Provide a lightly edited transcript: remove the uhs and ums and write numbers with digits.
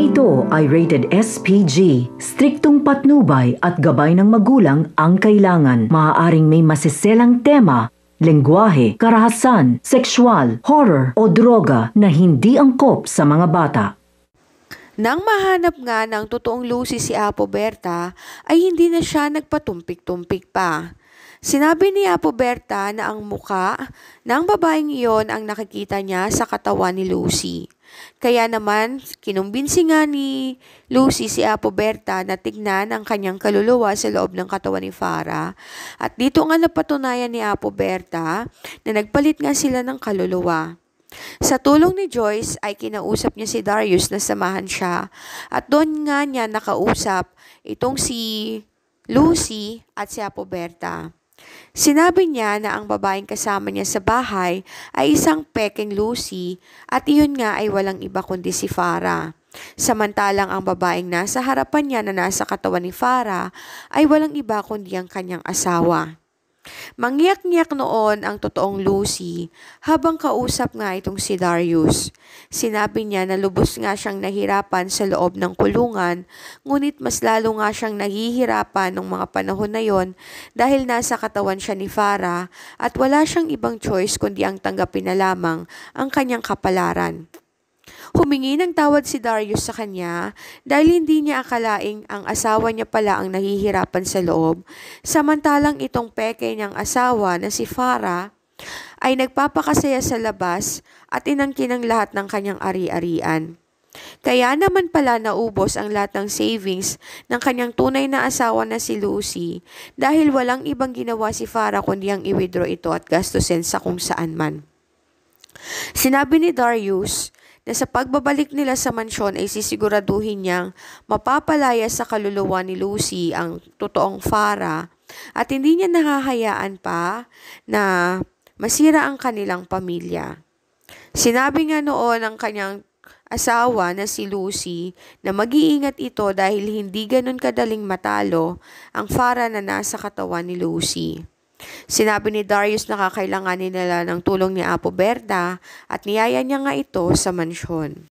ito ay rated SPG. Striktong patnubay at gabay ng magulang ang kailangan. Maaaring may masiselang tema, lengguwahe, karahasan, sexual, horror o droga na hindi angkop sa mga bata. Nang mahanap nga ng totoong Lucy si Apo Berta, ay hindi na siya nagpatumpik-tumpik pa. Sinabi ni Apo Berta na ang muka ng babaeng iyon ang nakikita niya sa katawan ni Lucy. Kaya naman, kinumbinsi nga ni Lucy si Apo Berta na tignan ang kanyang kaluluwa sa loob ng katawan ni Farah. At dito nga napatunayan ni Apo Berta na nagpalit nga sila ng kaluluwa. Sa tulong ni Joyce ay kinausap niya si Darius na samahan siya at doon nga niya nakausap itong si Lucy at si Apo Berta. Sinabi niya na ang babaeng kasama niya sa bahay ay isang peking Lucy at iyon nga ay walang iba kundi si Farah. Samantalang ang babaeng nasa harapan niya na nasa katawan ni Farah ay walang iba kundi ang kanyang asawa. Mangyak-ngyak noon ang totoong Lucy habang kausap nga itong si Darius. Sinabi niya na lubos nga siyang nahirapan sa loob ng kulungan, ngunit mas lalo nga siyang nahihirapan ng mga panahon na yon dahil nasa katawan siya ni Farah at wala siyang ibang choice kundi ang tanggapin na lamang ang kanyang kapalaran. Humingi ng tawad si Darius sa kanya dahil hindi niya akalaing ang asawa niya pala ang nahihirapan sa loob, samantalang itong peke niyang asawa na si Farah ay nagpapakasaya sa labas at inangkin ang lahat ng kanyang ari-arian. Kaya naman pala naubos ang lahat ng savings ng kanyang tunay na asawa na si Lucy dahil walang ibang ginawa si Farah kundi ang i-withdraw ito at gastusin sa kung saan man. Sinabi ni Darius na sa pagbabalik nila sa mansyon ay sisiguraduhin niyang mapapalaya sa kaluluwa ni Lucy ang totoong Farah at hindi niya nahahayaan pa na masira ang kanilang pamilya. Sinabi nga noon ng kanyang asawa na si Lucy na mag-iingat ito dahil hindi ganun kadaling matalo ang Farah na nasa katawan ni Lucy. Sinabi ni Darius na kakailanganin nila ng tulong ni Apo Berta at niyaya niya nga ito sa mansyon.